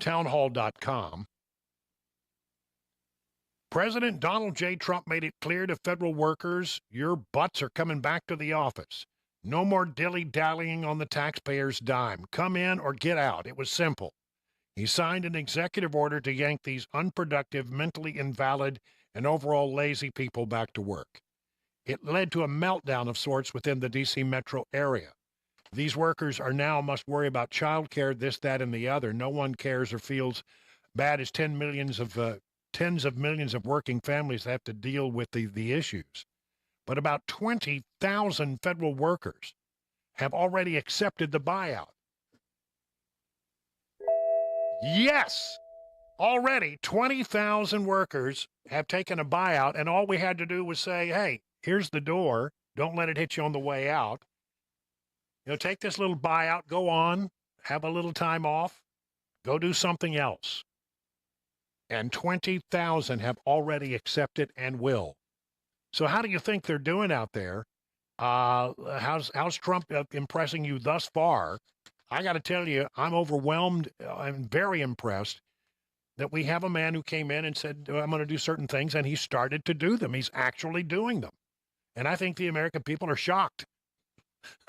townhall.com. President Donald J. Trump made it clear to federal workers, your butts are coming back to the office. No more dilly-dallying on the taxpayer's dime. Come in or get out. It was simple. He signed an executive order to yank these unproductive, mentally invalid, and overall lazy people back to work. It led to a meltdown of sorts within the D.C. metro area. These workers are now must worry about child care, this, that, and the other. No one cares or feels bad as tens of millions of working families have to deal with the issues. But about 20,000 federal workers have already accepted the buyout. Yes! Already 20,000 workers have taken a buyout, and all we had to do was say, hey, here's the door. Don't let it hit you on the way out. Take this little buyout, go on, have a little time off, go do something else. And 20,000 have already accepted and will. So how do you think they're doing out there? How's Trump impressing you thus far? I got to tell you, I'm overwhelmed. I'm very impressed that we have a man who came in and said, I'm going to do certain things, and he started to do them. He's actually doing them. And I think the American people are shocked.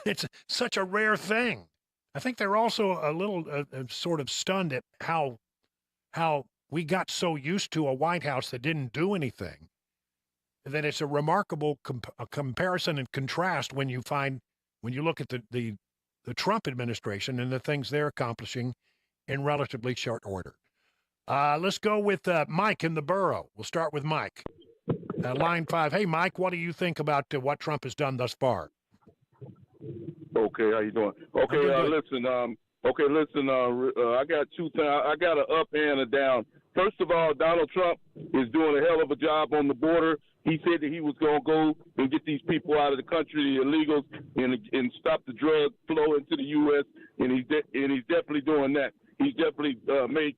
It's such a rare thing. I think they're also a little sort of stunned at how we got so used to a White House that didn't do anything, that it's a remarkable comparison and contrast when you look at the Trump administration and the things they're accomplishing in relatively short order. Let's go with Mike in the borough. We'll start with Mike. Line 5. Hey, Mike, what do you think about what Trump has done thus far? Okay, how you doing? Okay, listen. I got two things. I got an up and a down. First of all, Donald Trump is doing a hell of a job on the border. He said that he was going to go and get these people out of the country, the illegals, and stop the drug flow into the U.S., and he's definitely doing that. He's definitely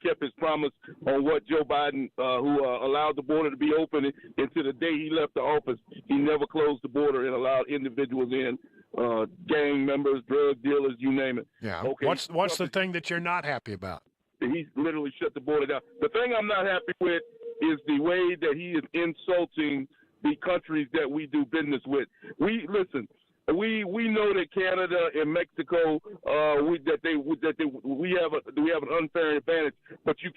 kept his promise on what Joe Biden, who allowed the border to be open until the day he left the office. He never closed the border and allowed individuals in, gang members, drug dealers, you name it. Yeah. Okay. What's the thing that you're not happy about? He's literally shut the border down. The thing I'm not happy with is the way that he is insulting the countries that we do business with. We know that Canada and Mexico we have an unfair advantage, but you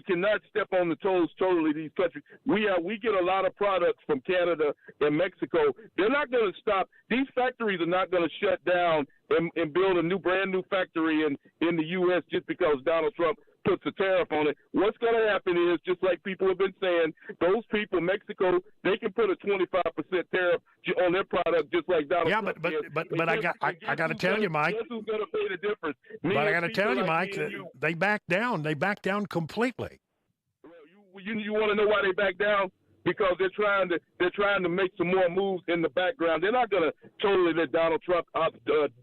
cannot step on the toes totally these countries. We get a lot of products from Canada and Mexico. They're not going to stop. These factories are not going to shut down and build a brand new factory in the U.S. just because Donald Trump puts a tariff on it. What's going to happen is, just like people have been saying, those people, Mexico, they can put a 25% tariff on their product just like Donald Trump. Yeah, but I got to tell you, Mike. Guess who's going to pay the difference? But I got to tell you, Mike, they backed down. They backed down completely. Well, you want to know why they backed down? Because they're trying to make some more moves in the background. They're not going to totally let Donald Trump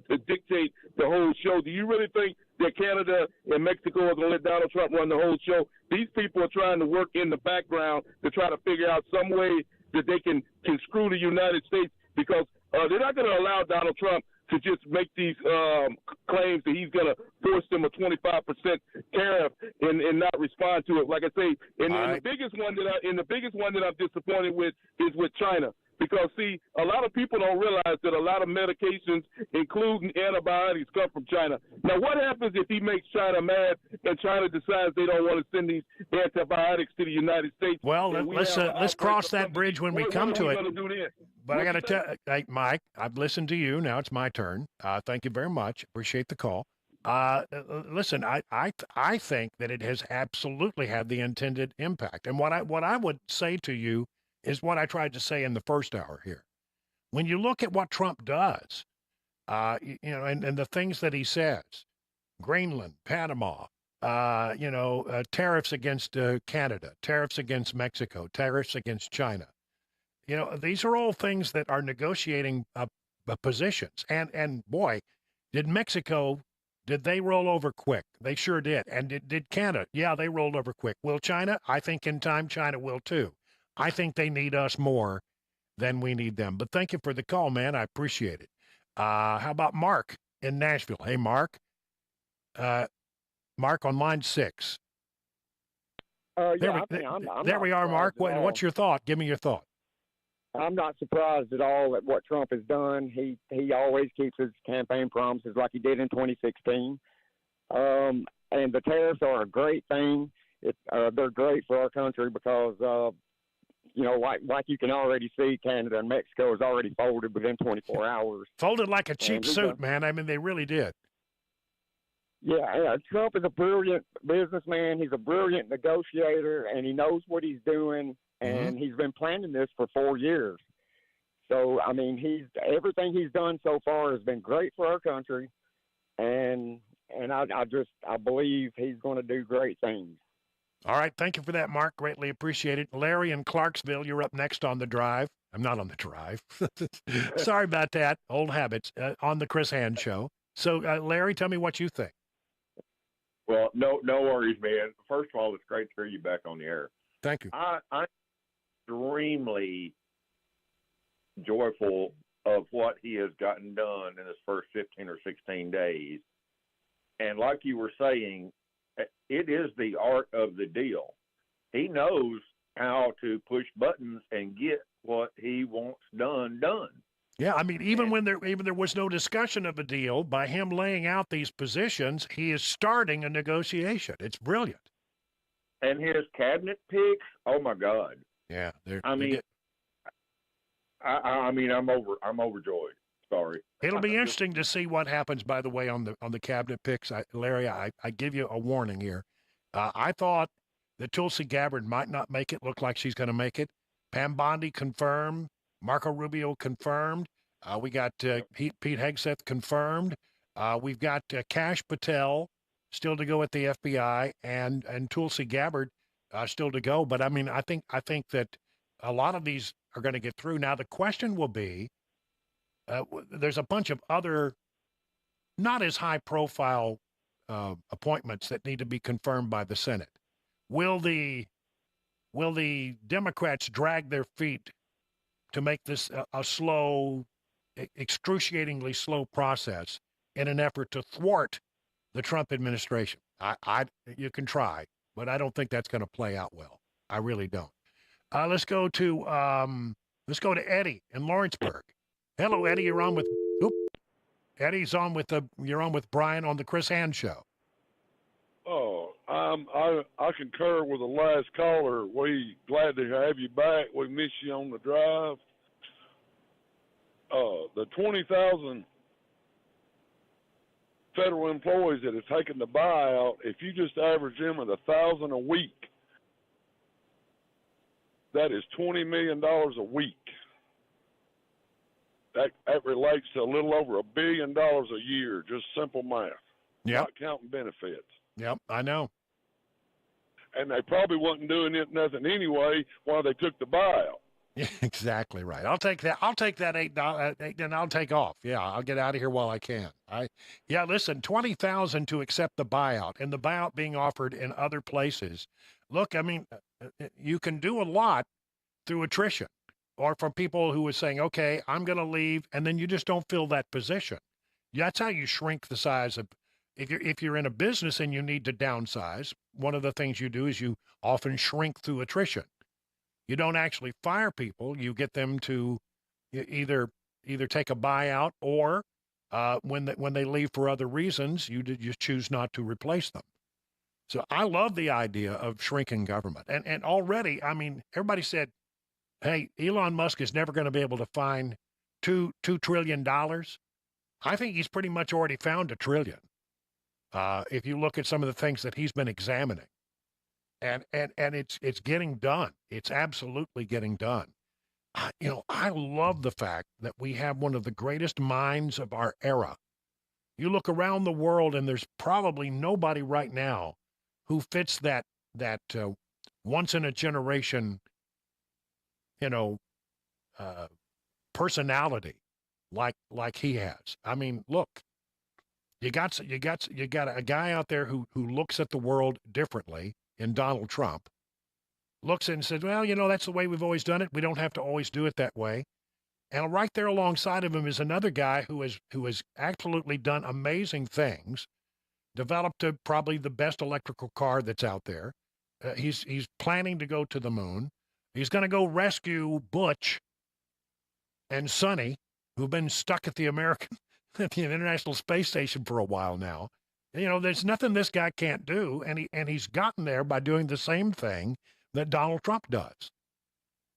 dictate the whole show. Do you really think that Canada and Mexico are going to let Donald Trump run the whole show? These people are trying to work in the background to try to figure out some way that they can screw the United States, because they're not going to allow Donald Trump to just make these claims that he's going to force them a 25% tariff and not respond to it. Like I say, the biggest one that I'm disappointed with is with China. Because, see, a lot of people don't realize that a lot of medications, including antibiotics, come from China. Now, what happens if he makes China mad and China decides they don't want to send these antibiotics to the United States? Well, let's cross that bridge when we come to it. But I got to tell hey, Mike, I've listened to you. Now it's my turn. Thank you very much. Appreciate the call. Listen, I think that it has absolutely had the intended impact. And what I would say to you is what I tried to say in the first hour here. When you look at what Trump does, and the things that he says, Greenland, Panama, tariffs against Canada, tariffs against Mexico, tariffs against China. These are all things that are negotiating positions. And boy, did they roll over quick? They sure did. And did Canada? Yeah, they rolled over quick. Will China? I think in time China will too. I think they need us more than we need them. But thank you for the call, man. I appreciate it. How about Mark in Nashville? Hey, Mark. Mark, on line 6. There Yeah, we, I think I'm there not we are, Mark. surprised at all. What's your thought? Give me your thought. I'm not surprised at all at what Trump has done. He always keeps his campaign promises like he did in 2016. And the tariffs are a great thing. They're great for our country because like you can already see, Canada and Mexico has already folded within 24 hours. Folded like a cheap suit, man. I mean, they really did. Yeah, Trump is a brilliant businessman. He's a brilliant negotiator, and he knows what he's doing. And he's been planning this for 4 years. So I mean, everything he's done so far has been great for our country, and I believe he's going to do great things. All right, thank you for that, Mark. Greatly appreciate it. Larry in Clarksville, you're up next on the drive. I'm not on the drive. Sorry about that. Old habits on the Chris Hand Show. So, Larry, tell me what you think. Well, no worries, man. First of all, it's great to hear you back on the air. Thank you. I'm extremely joyful of what he has gotten done in his first 15 or 16 days. And like you were saying, it is the art of the deal. He knows how to push buttons and get what he wants done. Yeah, I mean, even when there was no discussion of a deal, by him laying out these positions, he is starting a negotiation. It's brilliant. And his cabinet picks, oh my God. Yeah, I'm overjoyed. Sorry. It'll be interesting to see what happens. By the way, on the cabinet picks, Larry, I give you a warning here. I thought that Tulsi Gabbard might not make it. Look like she's going to make it. Pam Bondi confirmed. Marco Rubio confirmed. We got Pete Hegseth confirmed. We've got Kash Patel still to go at the FBI, and Tulsi Gabbard still to go. But I mean, I think that a lot of these are going to get through. Now the question will be, there's a bunch of other not as high profile appointments that need to be confirmed by the Senate. Will the Democrats drag their feet to make this a slow, excruciatingly slow process in an effort to thwart the Trump administration? You can try, but I don't think that's going to play out well. I really don't. Let's go to Eddie in Lawrenceburg. Hello, Eddie. You're on with. Eddie's on with You're on with Brian on the Chris Hand Show. Oh, I concur with the last caller. We glad to have you back. We miss you on the drive. The 20,000 federal employees that have taken the buyout, if you just average them at $1,000 a week, that is $20 million a week. That relates to a little over $1 billion a year, just simple math. Yep. Not counting benefits. Yep, I know. And they probably wasn't doing nothing anyway while they took the buyout. Yeah, exactly right. I'll take that. I'll take that $8, and I'll take off. Yeah, I'll get out of here while I can. Listen, 20,000 to accept the buyout, and the buyout being offered in other places. Look, I mean, you can do a lot through attrition, or from people who are saying, "Okay, I'm going to leave," and then you just don't fill that position. That's how you shrink the size of. If you're in a business and you need to downsize, one of the things you do is you often shrink through attrition. You don't actually fire people. You get them to either take a buyout, or when they leave for other reasons, you choose not to replace them. So I love the idea of shrinking government. And already, I mean, everybody said, hey, Elon Musk is never going to be able to find $2 trillion. I think he's pretty much already found $1 trillion. If you look at some of the things that he's been examining, and it's getting done. It's absolutely getting done. I love the fact that we have one of the greatest minds of our era. You look around the world, and there's probably nobody right now who fits that once in a generation, personality like he has. I mean, look. You got a guy out there who looks at the world differently in Donald Trump, looks and says, well, that's the way we've always done it. We don't have to always do it that way. And right there alongside of him is another guy who has absolutely done amazing things developed probably the best electrical car that's out there. He's planning to go to the moon. He's going to go rescue Butch and Sonny, who've been stuck at the American at the International Space Station for a while now. You know, there's nothing this guy can't do, and he's gotten there by doing the same thing that Donald Trump does.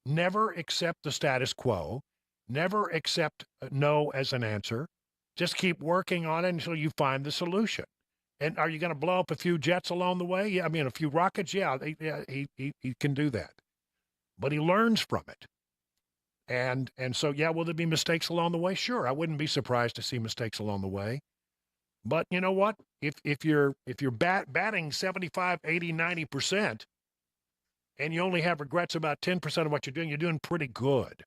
Never accept the status quo. Never accept no as an answer. Just keep working on it until you find the solution. And are you going to blow up a few jets along the way? Yeah, I mean, a few rockets. Yeah, he can do that. But he learns from it. And so, yeah, will there be mistakes along the way? Sure, I wouldn't be surprised to see mistakes along the way. But you know what? If you're batting 75, 80, 90%, and you only have regrets about 10% of what you're doing pretty good.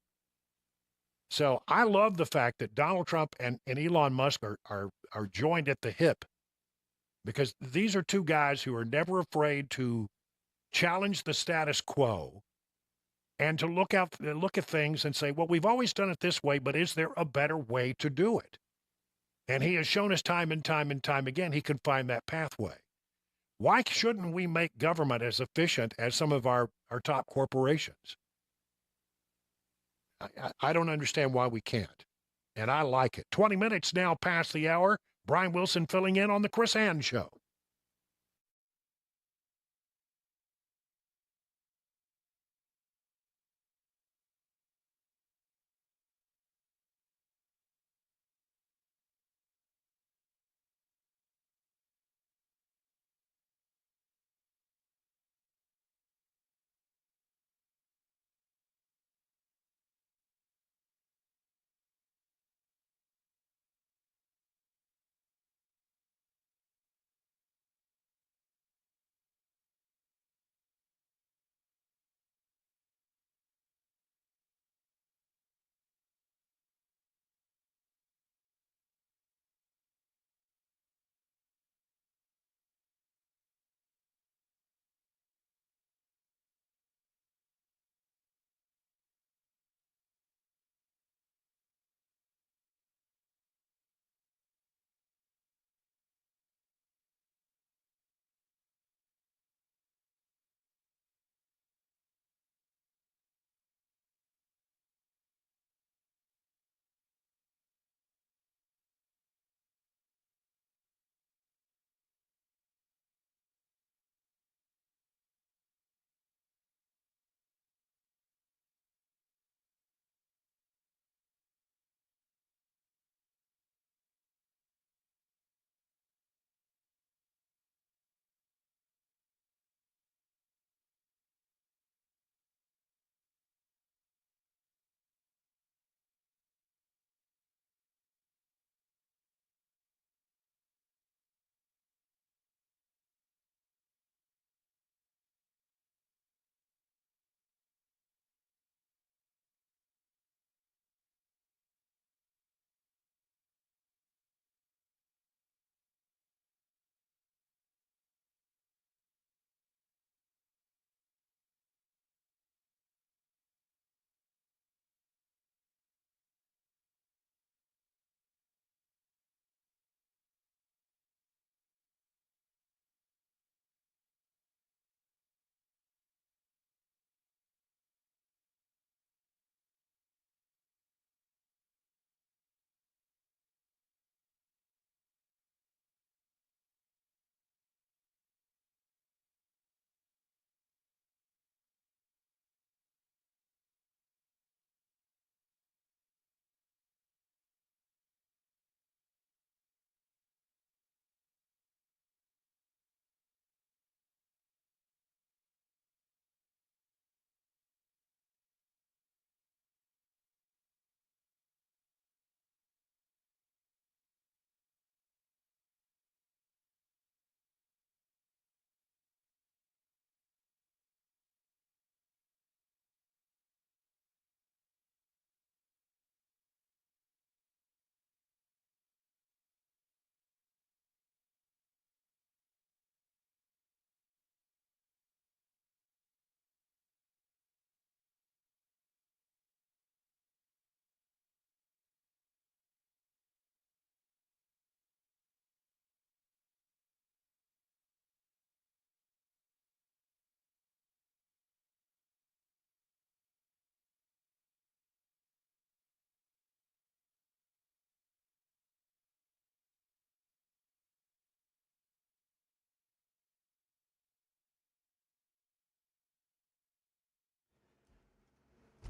So I love the fact that Donald Trump and Elon Musk are joined at the hip, because these are two guys who are never afraid to challenge the status quo and to look at things and say, well, we've always done it this way, but is there a better way to do it? And he has shown us time and time and time again he can find that pathway. Why shouldn't we make government as efficient as some of our top corporations? I don't understand why we can't. And I like it. 20 minutes now past the hour. Brian Wilson filling in on the Chris Hand Show.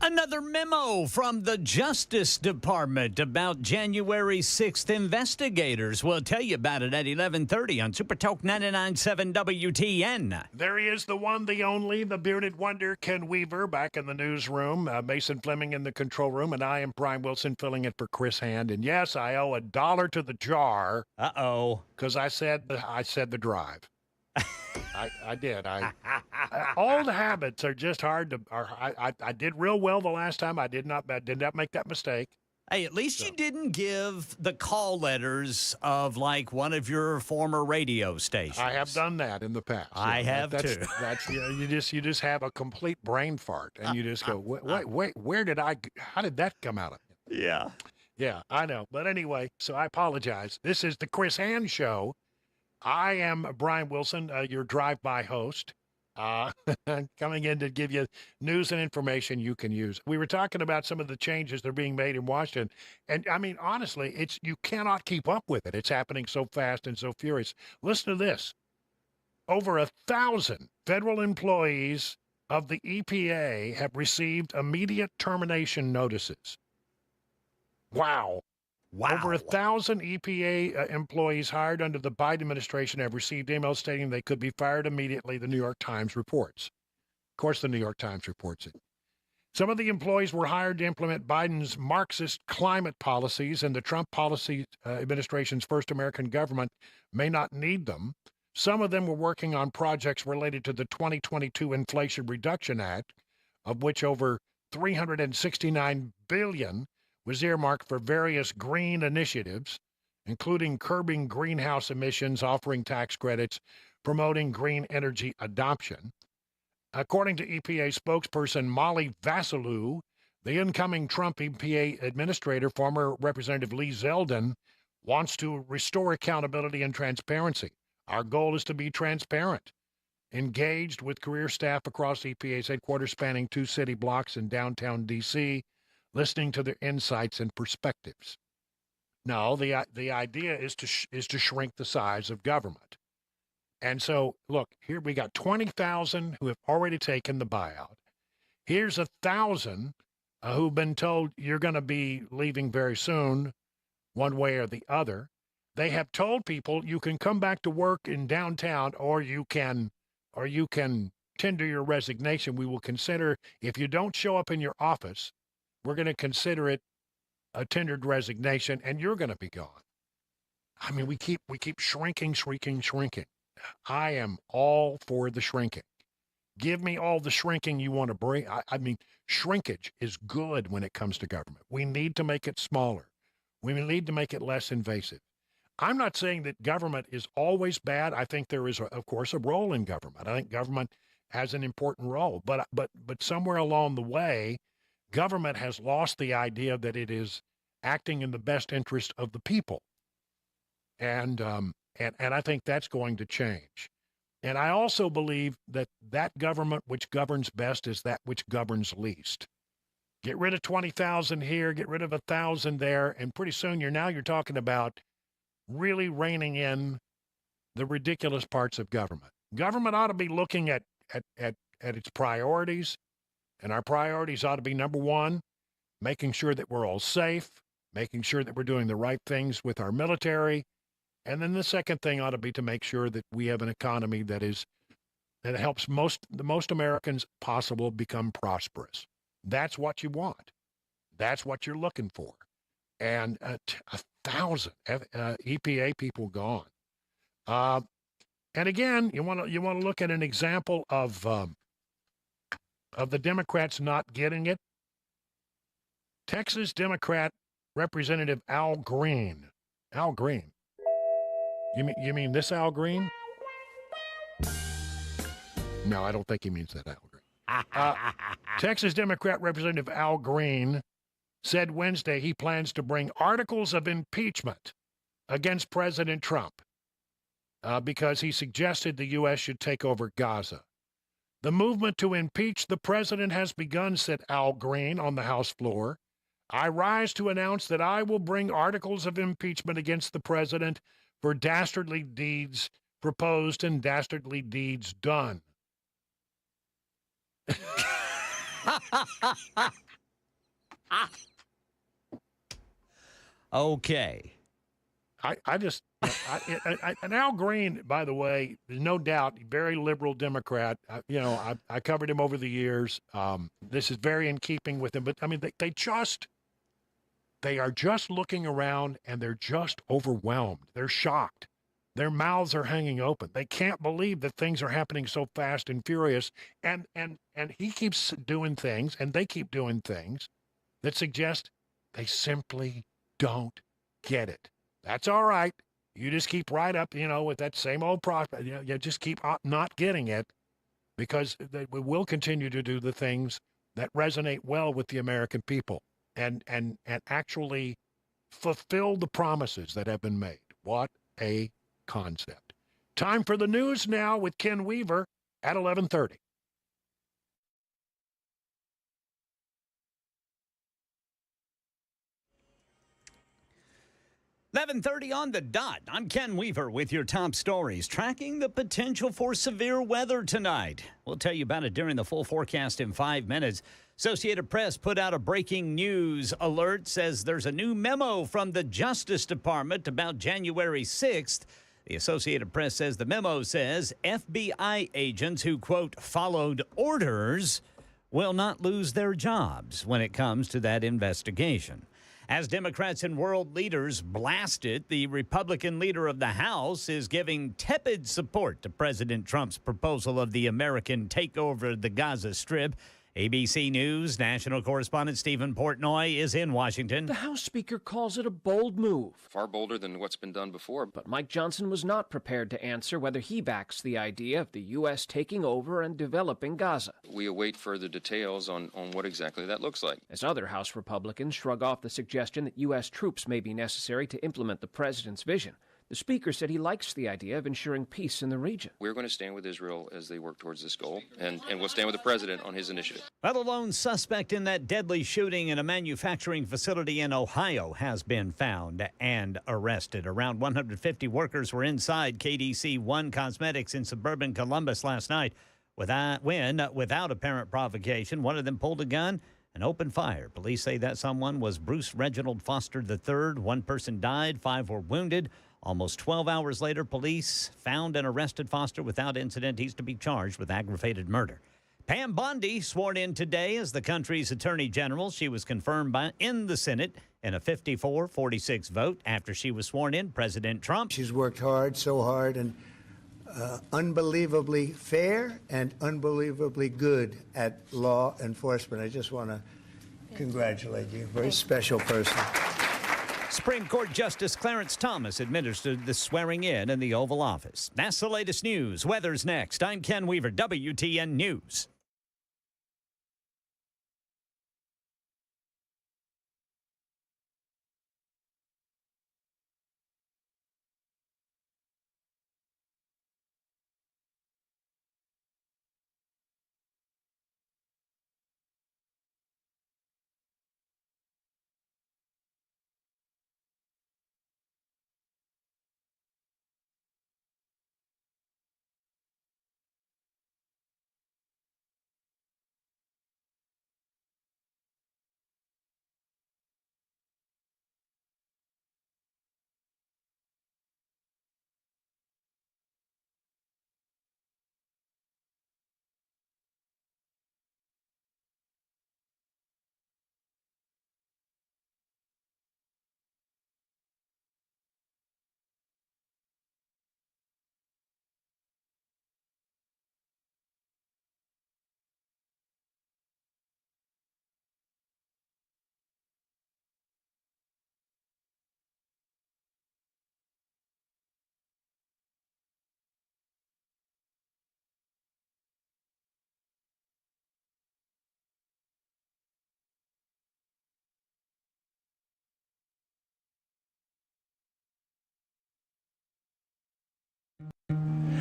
Another memo from the Justice Department about January 6th investigators. We'll tell you about it at 11:30 on Super Talk 99.7 WTN. There he is, the one, the only, the bearded wonder, Ken Weaver, back in the newsroom. Mason Fleming in the control room, and I am Brian Wilson filling in for Chris Hand. And yes, I owe $1 to the jar. Uh-oh. Because I said the drive. I did. Old habits are just hard to. I did real well the last time. I did not make that mistake. Hey, at least you didn't give the call letters of like one of your former radio stations. I have done that in the past. I have too. That's you just have a complete brain fart, and you just go, wait, how did that come out of it? Yeah. Yeah, I know. But anyway, so I apologize. This is the Chris Hand Show. I am Brian Wilson, your drive-by host, coming in to give you news and information you can use. We were talking about some of the changes that are being made in Washington, and I mean, honestly, you cannot keep up with it. It's happening so fast and so furious. Listen to this. Over 1,000 federal employees of the EPA have received immediate termination notices. Wow. Over 1,000 EPA employees hired under the Biden administration have received emails stating they could be fired immediately, the New York Times reports. Of course, the New York Times reports it. Some of the employees were hired to implement Biden's Marxist climate policies, and the Trump policy administration's first American government may not need them. Some of them were working on projects related to the 2022 Inflation Reduction Act, of which over $369 billion was earmarked for various green initiatives, including curbing greenhouse emissions, offering tax credits, promoting green energy adoption. According to EPA spokesperson Molly Vassalou, the incoming Trump EPA administrator, former Representative Lee Zeldin, wants to restore accountability and transparency. Our goal is to be transparent, engaged with career staff across EPA's headquarters spanning 2 city blocks in downtown D.C., listening to their insights and perspectives. No, the idea is to shrink the size of government. And so, look, here we got 20,000 who have already taken the buyout. Here's 1,000 who've been told you're going to be leaving very soon, one way or the other. They have told people you can come back to work in downtown, or you can tender your resignation. We will consider, if you don't show up in your office, we're going to consider it a tendered resignation, and you're going to be gone. I mean, we keep shrinking. I am all for the shrinking. Give me all the shrinking you want to bring. I mean, shrinkage is good when it comes to government. We need to make it smaller. We need to make it less invasive. I'm not saying that government is always bad. I think there is, of course, a role in government. I think government has an important role. But somewhere along the way, government has lost the idea that it is acting in the best interest of the people. And I think that's going to change. And I also believe that government which governs best is that which governs least. Get rid of 20,000 here, get rid of 1,000 there, and pretty soon you're talking about really reining in the ridiculous parts of government. Government ought to be looking at its priorities. And our priorities ought to be, number one, making sure that we're all safe, making sure that we're doing the right things with our military. And then the second thing ought to be to make sure that we have an economy that helps the most Americans possible become prosperous. That's what you want. That's what you're looking for. And 1,000 EPA people gone. And again, you want to look at an example of the Democrats not getting it. Texas Democrat Representative Al Green. Al Green. You mean this Al Green? No, I don't think he means that Al Green. Texas Democrat Representative Al Green said Wednesday he plans to bring articles of impeachment against President Trump because he suggested the U.S. should take over Gaza. The movement to impeach the president has begun, said Al Green on the House floor. I rise to announce that I will bring articles of impeachment against the president for dastardly deeds proposed and dastardly deeds done. Okay. And Al Green, by the way, no doubt, very liberal Democrat. I covered him over the years. This is very in keeping with him. But I mean, they are just looking around and they're just overwhelmed. They're shocked. Their mouths are hanging open. They can't believe that things are happening so fast and furious. And he keeps doing things, and they keep doing things that suggest they simply don't get it. That's all right. You just keep right up, with that same old prospect. You just keep not getting it, because we will continue to do the things that resonate well with the American people and actually fulfill the promises that have been made. What a concept. Time for the news now with Ken Weaver at 11:30. 11:30 on the dot. I'm Ken Weaver with your top stories. Tracking the potential for severe weather tonight. We'll tell you about it during the full forecast in 5 minutes. Associated Press put out a breaking news alert. Says there's a new memo from the Justice Department about January 6th. The Associated Press says the memo says FBI agents who, quote, followed orders will not lose their jobs when it comes to that investigation. As Democrats and world leaders blast it, the Republican leader of the House is giving tepid support to President Trump's proposal of the American takeover of the Gaza Strip. ABC News national correspondent Stephen Portnoy is in Washington. The House Speaker calls it a bold move. Far bolder than what's been done before. But Mike Johnson was not prepared to answer whether he backs the idea of the U.S. taking over and developing Gaza. We await further details on what exactly that looks like. As other House Republicans shrug off the suggestion that U.S. troops may be necessary to implement the president's vision, the Speaker said he likes the idea of ensuring peace in the region. We're going to stand with Israel as they work towards this goal, and we'll stand with the president on his initiative. Well, a lone suspect in that deadly shooting in a manufacturing facility in Ohio has been found and arrested. Around 150 workers were inside KDC 1 Cosmetics in suburban Columbus last night. Without apparent provocation, one of them pulled a gun and opened fire. Police say that someone was Bruce Reginald Foster III. One person died, 5 were wounded. Almost 12 hours later, police found and arrested Foster without incident. He's to be charged with aggravated murder. Pam Bondi sworn in today as the country's attorney general. She was confirmed in the Senate in a 54-46 vote. After she was sworn in, President Trump. She's worked hard, so hard, and unbelievably fair and unbelievably good at law enforcement. I just want to congratulate you. Very special person. Supreme Court Justice Clarence Thomas administered the swearing in the Oval Office. That's the latest news. Weather's next. I'm Ken Weaver, WTN News.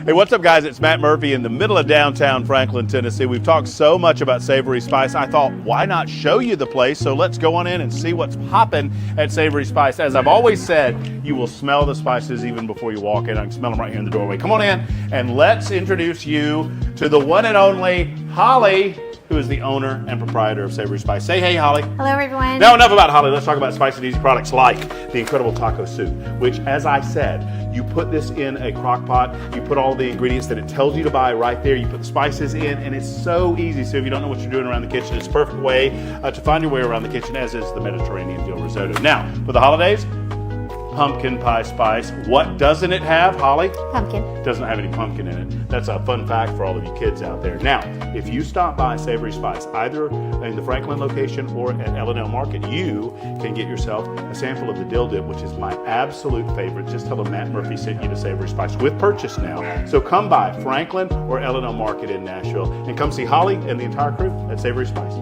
Hey, what's up, guys? It's Matt Murphy in the middle of downtown Franklin, Tennessee. We've talked so much about Savory Spice. I thought, why not show you the place? So let's go on in and see what's popping at Savory Spice. As I've always said, you will smell the spices even before you walk in. I can smell them right here in the doorway. Come on in and let's introduce you to the one and only Holly. who is the owner and proprietor of Savory Spice. Say hey, Holly. Hello, everyone. Now, enough about Holly. Let's talk about spicy and easy products like the incredible taco soup, which, as I said, you put this in a crock pot, you put all the ingredients that it tells you to buy right there, you put the spices in, and it's so easy. So if you don't know what you're doing around the kitchen, it's a perfect way to find your way around the kitchen, as is the Mediterranean dill risotto. Now, for the holidays, pumpkin pie spice. What doesn't it have, Holly? Pumpkin. It doesn't have any pumpkin in it. That's a fun fact for all of you kids out there. Now, if you stop by Savory Spice, either in the Franklin location or at L&L Market, you can get yourself a sample of the dill dip, which is my absolute favorite. Just tell them Matt Murphy sent you to Savory Spice with purchase now. So come by Franklin or L&L Market in Nashville and come see Holly and the entire crew at Savory Spice.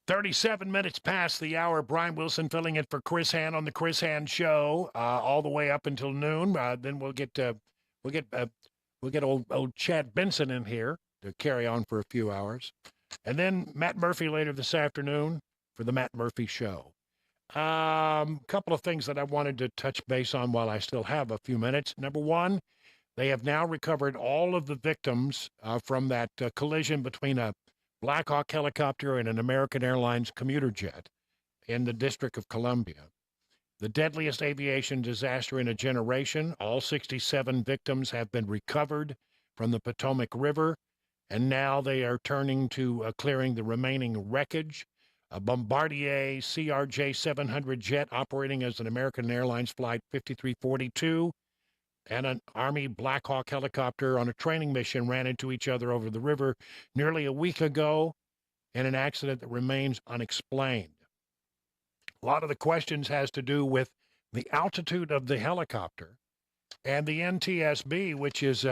"37 minutes past the hour. Brian Wilson filling in for Chris Hand on the Chris Hand Show, all the way up until noon. Then we'll get old Chad Benson in here to carry on for a few hours, and then Matt Murphy later this afternoon for the Matt Murphy Show. Couple of things that I wanted to touch base on while I still have a few minutes. Number one, they have now recovered all of the victims from that collision between a Black Hawk helicopter and an American Airlines commuter jet in the District of Columbia. The deadliest aviation disaster in a generation. All 67 victims have been recovered from the Potomac River, and now they are turning to clearing the remaining wreckage. A Bombardier CRJ-700 jet operating as an American Airlines Flight 5342 and an Army Black Hawk helicopter on a training mission ran into each other over the river nearly a week ago in an accident that remains unexplained. A lot of the questions has to do with the altitude of the helicopter, and the NTSB, which is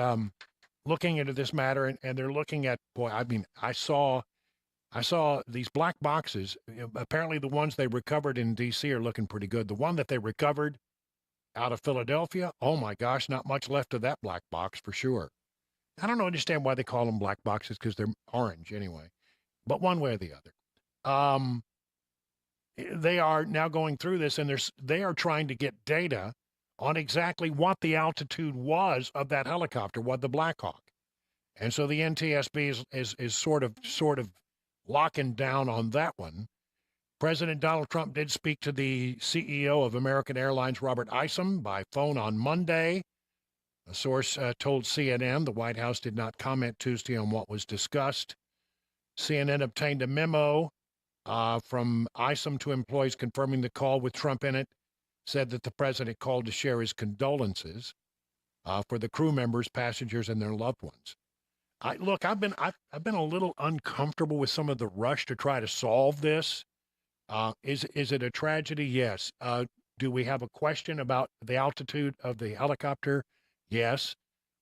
looking into this matter, and they're looking at, I saw these black boxes. Apparently the ones they recovered in D.C. are looking pretty good. The one that they recovered out of Philadelphia, oh my gosh, not much left of that black box for sure. I don't understand why they call them black boxes, because they're orange anyway. But one way or the other. They are now going through this, and they are trying to get data on exactly what the altitude was of that helicopter, the Black Hawk. And so the NTSB is sort of locking down on that one. President Donald Trump did speak to the CEO of American Airlines, Robert Isom, by phone on Monday. A source told CNN the White House did not comment Tuesday on what was discussed. CNN obtained a memo from Isom to employees confirming the call with Trump in it, said that the president called to share his condolences for the crew members, passengers, and their loved ones. I've been a little uncomfortable with some of the rush to try to solve this. Is it a tragedy? Yes. Do we have a question about the altitude of the helicopter? Yes.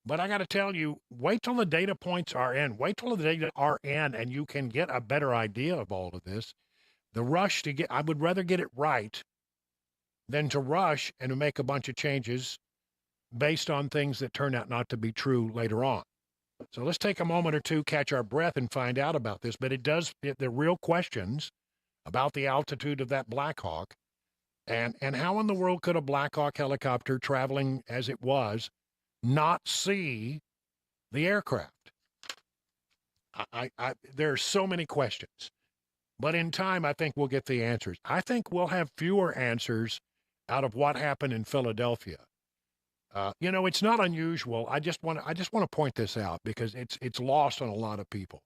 But I got to tell you, wait till the data points are in. Wait till the data are in, and you can get a better idea of all of this. The rush to I would rather get it right than to rush and to make a bunch of changes based on things that turn out not to be true later on. So let's take a moment or two, catch our breath, and find out about this. But there are real questions about the altitude of that Black Hawk, and how in the world could a Black Hawk helicopter traveling as it was not see the aircraft? There are so many questions, but in time, I think we'll get the answers. I think we'll have fewer answers out of what happened in Philadelphia. It's not unusual. I just want to point this out because it's lost on a lot of people.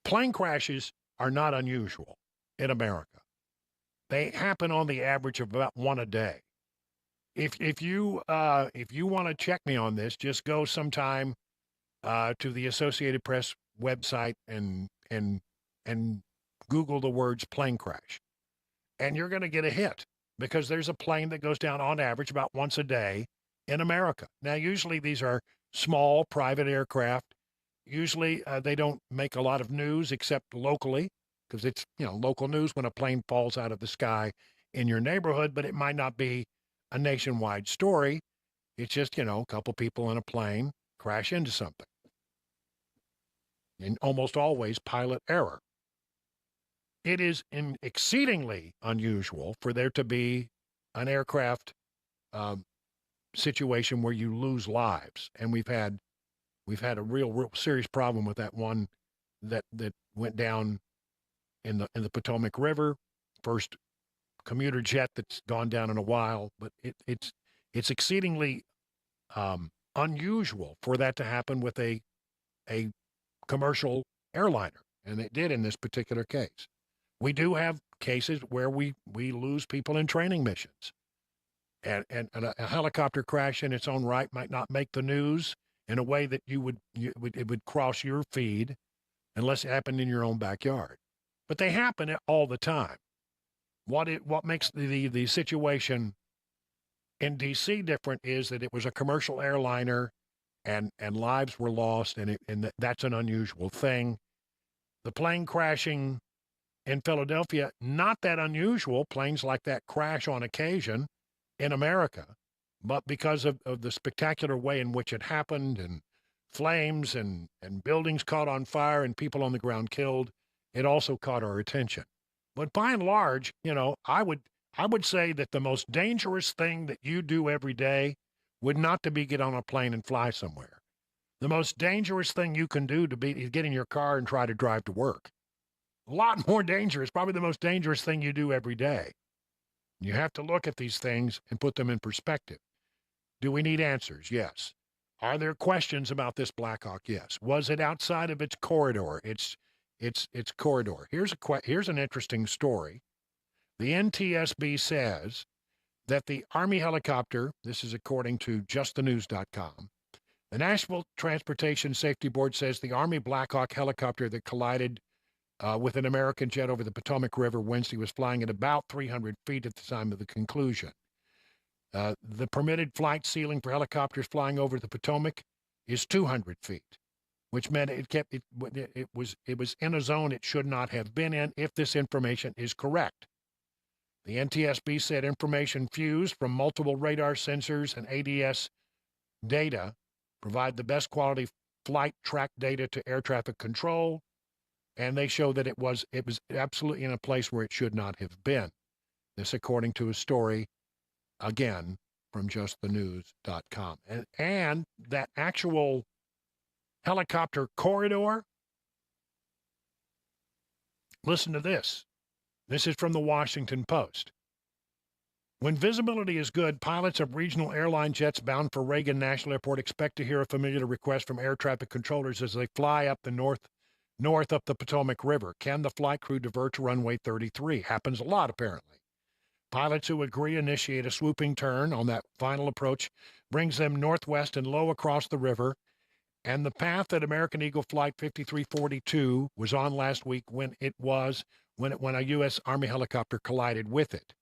Plane crashes are not unusual in America. They happen on the average of about one a day. If you want to check me on this, just go sometime to the Associated Press website and Google the words plane crash, and you're going to get a hit because there's a plane that goes down on average about once a day in America. Now, usually these are small private aircraft. Usually they don't make a lot of news except locally because it's local news when a plane falls out of the sky in your neighborhood, but it might not be a nationwide story. It's just, a couple people in a plane crash into something. And almost always pilot error. It is exceedingly unusual for there to be an aircraft situation where you lose lives. And we've had a real serious problem with that one that went down in the Potomac River. First commuter jet that's gone down in a while, but it's exceedingly unusual for that to happen with a commercial airliner, and it did in this particular case. We do have cases where we lose people in training missions, and a helicopter crash in its own right might not make the news in a way that it would cross your feed unless it happened in your own backyard. But they happen all the time. What makes the situation in D.C. different is that it was a commercial airliner, and lives were lost, and that's an unusual thing. The plane crashing in Philadelphia, not that unusual. Planes like that crash on occasion in America, but because of the spectacular way in which it happened, and flames and buildings caught on fire and people on the ground killed, it also caught our attention. But by and large, I would say that the most dangerous thing that you do every day would not to be get on a plane and fly somewhere. The most dangerous thing you can do is get in your car and try to drive to work. A lot more dangerous, probably the most dangerous thing you do every day. You have to look at these things and put them in perspective. Do we need answers? Yes. Are there questions about this Black Hawk? Yes. Was it outside of its corridor? Its corridor. Here's an interesting story. The NTSB says that the Army helicopter, this is according to justthenews.com, the National Transportation Safety Board says the Army Black Hawk helicopter that collided with an American jet over the Potomac River Wednesday was flying at about 300 feet at the time of the conclusion. The permitted flight ceiling for helicopters flying over the Potomac is 200 feet, which meant it was in a zone it should not have been in if this information is correct. The NTSB said information fused from multiple radar sensors and ADS data provide the best quality flight track data to air traffic control, and they show that it was absolutely in a place where it should not have been. This according to a story, again, from justthenews.com. And that actual helicopter corridor Listen to this. This is from the Washington Post. When visibility is good, pilots of regional airline jets bound for Reagan National Airport expect to hear a familiar request from air traffic controllers as they fly up the north up the Potomac River. Can the flight crew divert to runway 33? Happens a lot, apparently. Pilots who agree initiate a swooping turn on that final approach, brings them northwest and low across the river, and the path that American Eagle Flight 5342 was on last week when a U.S. Army helicopter collided with it.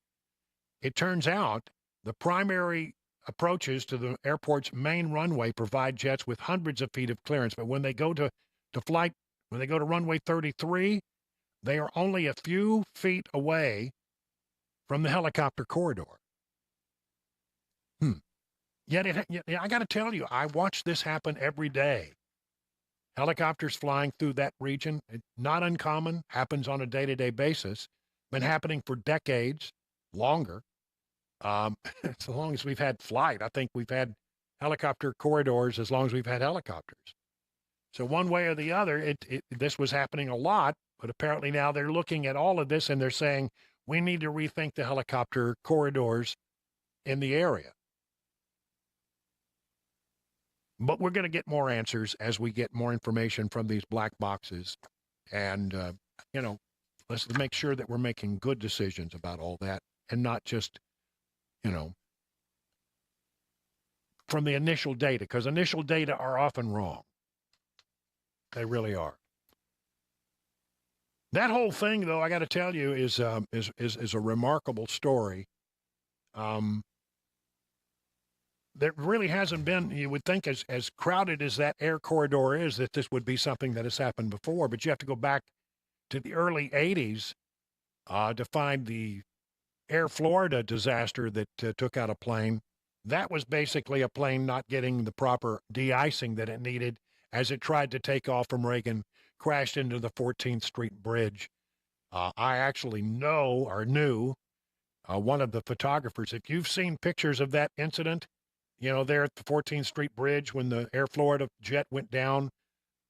It turns out the primary approaches to the airport's main runway provide jets with hundreds of feet of clearance, but when they go to runway 33, they are only a few feet away from the helicopter corridor. Yet I got to tell you, I watch this happen every day. Helicopters flying through that region, not uncommon, happens on a day-to-day basis, been happening for decades, longer. As long as we've had flight, I think we've had helicopter corridors as long as we've had helicopters. So one way or the other, this was happening a lot, but apparently now they're looking at all of this and they're saying, we need to rethink the helicopter corridors in the area. But we're going to get more answers as we get more information from these black boxes. And, let's make sure that we're making good decisions about all that and not just, from the initial data, because initial data are often wrong. They really are. That whole thing, though, I got to tell you, is a remarkable story. There really hasn't been, you would think, as crowded as that air corridor is, that this would be something that has happened before. But you have to go back to the early 80s to find the Air Florida disaster that took out a plane. That was basically a plane not getting the proper de-icing that it needed as it tried to take off from Reagan, crashed into the 14th Street Bridge. I actually knew one of the photographers. If you've seen pictures of that incident, there at the 14th Street Bridge when the Air Florida jet went down.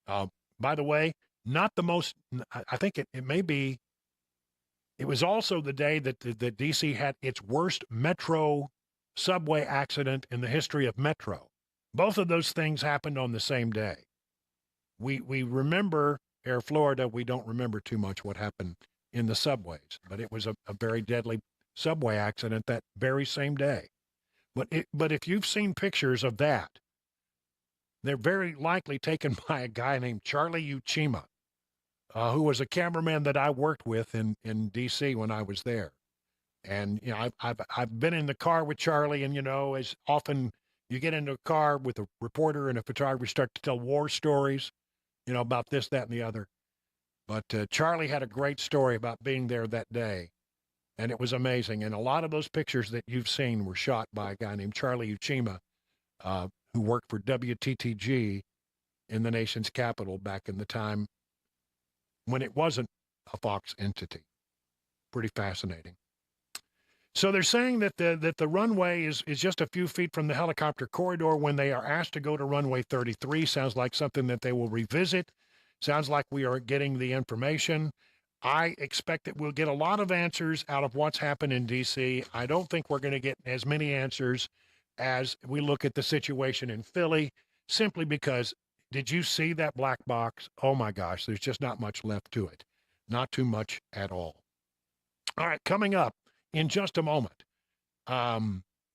By the way, not the most, I think it may be, it was also the day that D.C. had its worst metro subway accident in the history of Metro. Both of those things happened on the same day. We remember Air Florida. We don't remember too much what happened in the subways, but it was a very deadly subway accident that very same day. But if you've seen pictures of that, they're very likely taken by a guy named Charlie Uchima, who was a cameraman that I worked with in D.C. when I was there. And I've been in the car with Charlie, and as often you get into a car with a reporter and a photographer, start to tell war stories, about this, that, and the other. But Charlie had a great story about being there that day. And it was amazing. And a lot of those pictures that you've seen were shot by a guy named Charlie Uchima, who worked for WTTG in the nation's capital back in the time when it wasn't a Fox entity. Pretty fascinating. So they're saying that the runway is just a few feet from the helicopter corridor when they are asked to go to runway 33. Sounds like something that they will revisit. Sounds like we are getting the information. I expect that we'll get a lot of answers out of what's happened in D.C. I don't think we're going to get as many answers as we look at the situation in Philly, simply because, did you see that black box? Oh, my gosh, there's just not much left to it. Not too much at all. All right, coming up in just a moment. I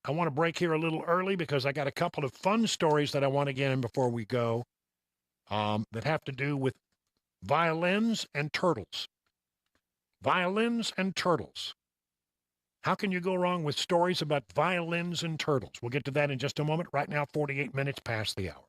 want to break here a little early because I got a couple of fun stories that I want to get in before we go that have to do with violins and turtles. Violins and turtles. How can you go wrong with stories about violins and turtles? We'll get to that in just a moment. Right now, 48 minutes past the hour.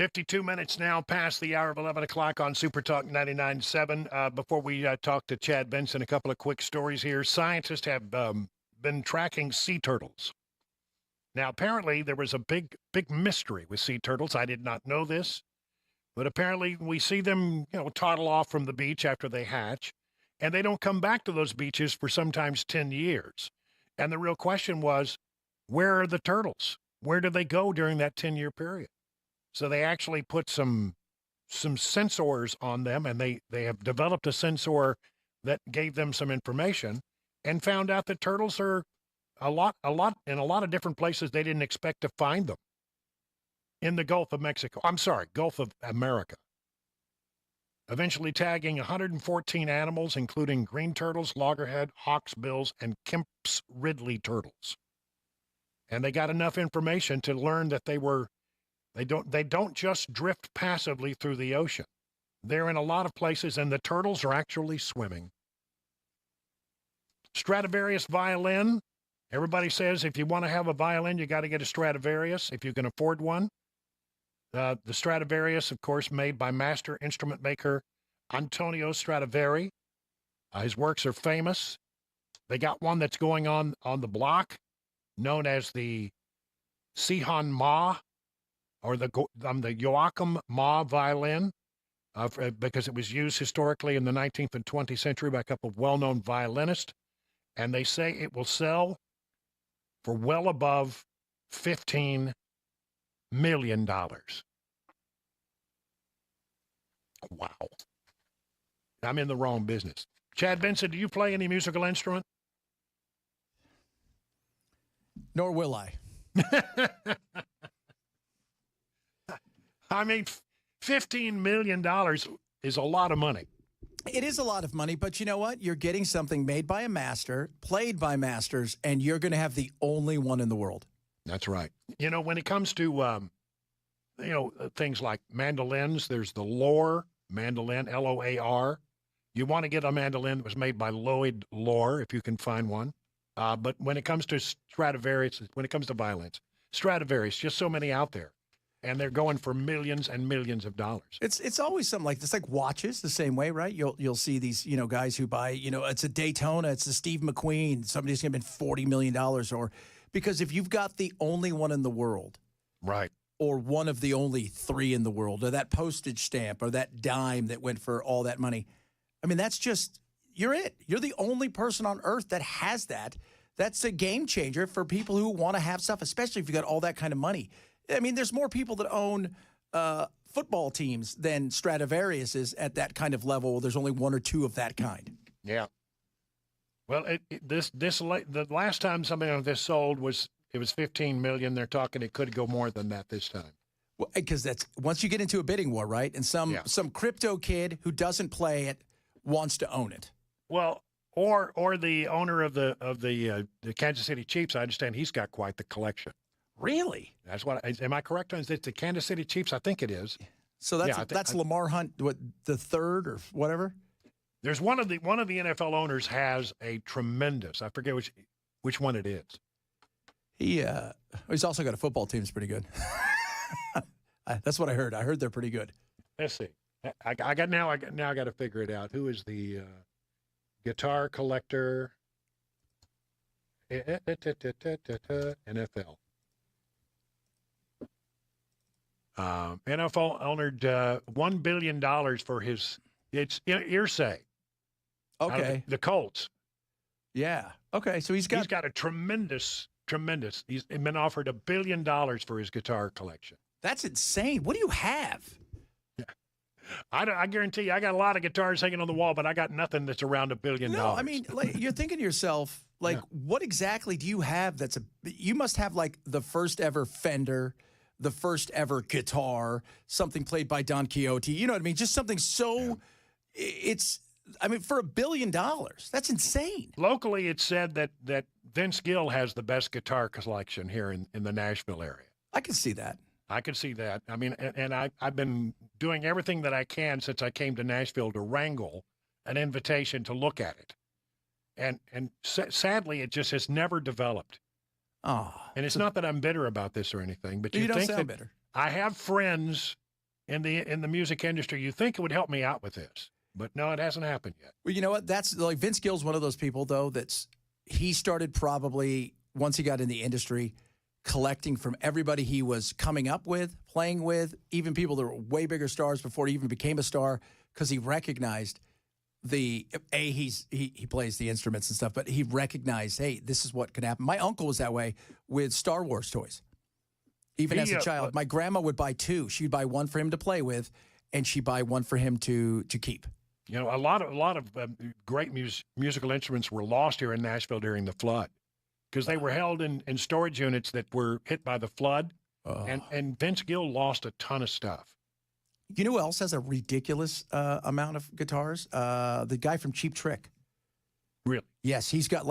52 minutes now past the hour of 11 o'clock on Super Talk 99.7. Before we talk to Chad Benson, a couple of quick stories here. Scientists have been tracking sea turtles. Now, apparently, there was a big mystery with sea turtles. I did not know this, but apparently we see them, toddle off from the beach after they hatch, and they don't come back to those beaches for sometimes 10 years. And the real question was, where are the turtles? Where do they go during that 10-year period? So they actually put some sensors on them, and they have developed a sensor that gave them some information and found out that turtles are a lot in a lot of different places they didn't expect to find them. In the Gulf of Mexico. I'm sorry, Gulf of America. Eventually tagging 114 animals, including green turtles, loggerhead, hawksbills, and Kemp's Ridley turtles. And they got enough information to learn that they don't just drift passively through the ocean. They're in a lot of places, and the turtles are actually swimming. Stradivarius violin. Everybody says if you want to have a violin, you got to get a Stradivarius if you can afford one. The Stradivarius, of course, made by master instrument maker Antonio Stradivari. His works are famous. They got one that's going on the block, known as the Sihon Ma, or the Joachim Ma violin, because it was used historically in the 19th and 20th century by a couple of well-known violinists. And they say it will sell for well above $15 million. Wow. I'm in the wrong business. Chad Benson, do you play any musical instrument? Nor will I. I mean, $15 million is a lot of money. It is a lot of money, but you know what? You're getting something made by a master, played by masters, and you're going to have the only one in the world. That's right. When it comes to, things like mandolins, there's the Loar mandolin, Loar. You want to get a mandolin that was made by Lloyd Loar, if you can find one. But when it comes to Stradivarius, when it comes to violins, Stradivarius, just so many out there. And they're going for millions and millions of dollars. It's always something like this, like watches, the same way, right? You'll see these, guys who buy, it's a Daytona, it's a Steve McQueen, somebody's going to spend $40 million, or because if you've got the only one in the world, right, or one of the only three in the world, or that postage stamp, or that dime that went for all that money, I mean, that's just, you're it. You're the only person on earth that has that. That's a game changer for people who want to have stuff, especially if you got all that kind of money. I mean, there's more people that own football teams than Stradivarius is at that kind of level. There's only one or two of that kind. Yeah. Well, the last time something like this sold was $15 million. They're talking it could go more than that this time. Well, because that's once you get into a bidding war, right? And some crypto kid who doesn't play it wants to own it. Well, or the owner of the Kansas City Chiefs. I understand he's got quite the collection. Really? That's what. Am I correct on? Is it the Kansas City Chiefs? I think it is. So that's Lamar Hunt, the third or whatever. There's one of the NFL owners has a tremendous. I forget which one it is. He's also got a football team that's pretty good. That's what I heard. I heard they're pretty good. Let's see. I got to figure it out. Who is the guitar collector? NFL. NFL honored $1 billion for it's Irsay. Okay. The Colts. Yeah. Okay. So he's got a tremendous. He's been offered $1 billion for his guitar collection. That's insane. What do you have? Yeah. I guarantee you, I got a lot of guitars hanging on the wall, but I got nothing that's around $1 billion. No, I mean, you're thinking to yourself, what exactly do you have you must have the first ever Fender, the first ever guitar, something played by Don Quixote. You know what I mean? Just something so for $1 billion, that's insane. Locally, it's said that Vince Gill has the best guitar collection here in the Nashville area. I can see that. I can see that. I mean, and I've been doing everything that I can since I came to Nashville to wrangle an invitation to look at it. And sadly, it just has never developed. Oh. And it's not that I'm bitter about this or anything, but you don't think sound that bitter. I have friends in the music industry, you think it would help me out with this. But no, it hasn't happened yet. Well, you know what? That's like Vince Gill's one of those people, though, he started probably once he got in the industry collecting from everybody he was coming up with, playing with, even people that were way bigger stars before he even became a star, because he recognized he plays the instruments and stuff, but he recognized, hey, this is what could happen. My uncle was that way with Star Wars toys. Even as a child, my grandma would buy two. She'd buy one for him to play with, and she'd buy one for him to keep. You know, a lot of great musical instruments were lost here in Nashville during the flood because they were held in storage units that were hit by the flood, and Vince Gill lost a ton of stuff. You know who else has a ridiculous amount of guitars? The guy from Cheap Trick. Really? Yes, he's got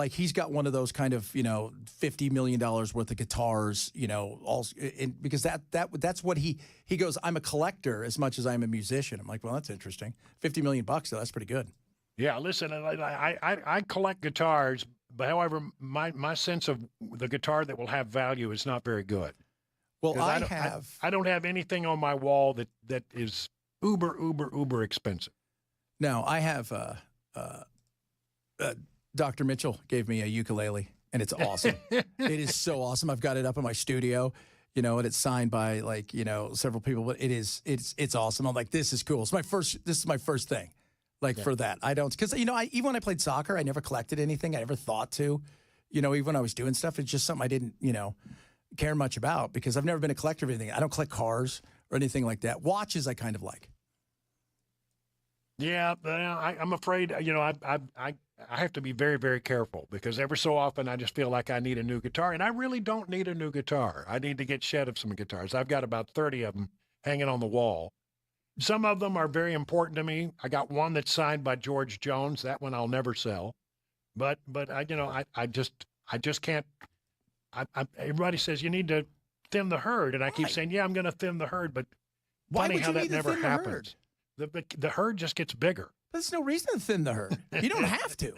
one of those kind of $50 million worth of guitars. Because that's what he goes. I'm a collector as much as I'm a musician. I'm like, well, that's interesting. $50 million though, that's pretty good. Yeah, listen, I collect guitars, but however, my sense of the guitar that will have value is not very good. Well, I don't have anything on my wall that is uber expensive. No, I have. Dr. Mitchell gave me a ukulele, and it's awesome. It is so awesome. I've got it up in my studio, and it's signed by several people. But it's awesome. I'm like, this is cool. This is my first thing, for that. I don't because even when I played soccer, I never collected anything. I never thought to, even when I was doing stuff, it's just something I didn't care much about because I've never been a collector of anything. I don't collect cars or anything like that. Watches I kind of like. Yeah, I'm afraid, I have to be very, very careful because every so often I just feel like I need a new guitar, and I really don't need a new guitar. I need to get shed of some guitars. I've got about 30 of them hanging on the wall. Some of them are very important to me. I got one that's signed by George Jones. That one I'll never sell. But I just can't. Everybody says you need to thin the herd, and I keep saying, yeah, I'm going to thin the herd, but funny how that never happens. The herd just gets bigger. There's no reason to thin the herd. You don't have to.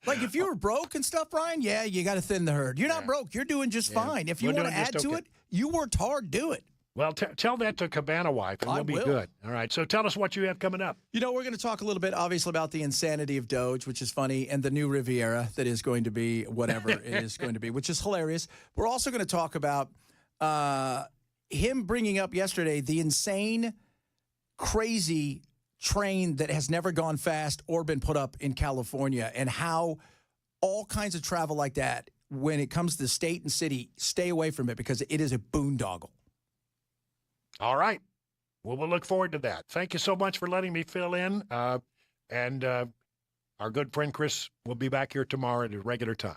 Like if you were broke and stuff, Brian, yeah, you got to thin the herd. You're not broke. You're doing just fine. If you want to add to it, you worked hard, do it. Well, tell that to Cabana Wife, and we'll be good. All right. So tell us what you have coming up. We're going to talk a little bit, obviously, about the insanity of Doge, which is funny, and the new Riviera that is going to be whatever it is going to be, which is hilarious. We're also going to talk about him bringing up yesterday the insane, crazy train that has never gone fast or been put up in California, and how all kinds of travel like that, when it comes to state and city, stay away from it because it is a boondoggle. All right. Well, we'll look forward to that. Thank you so much for letting me fill in. And our good friend Chris will be back here tomorrow at a regular time.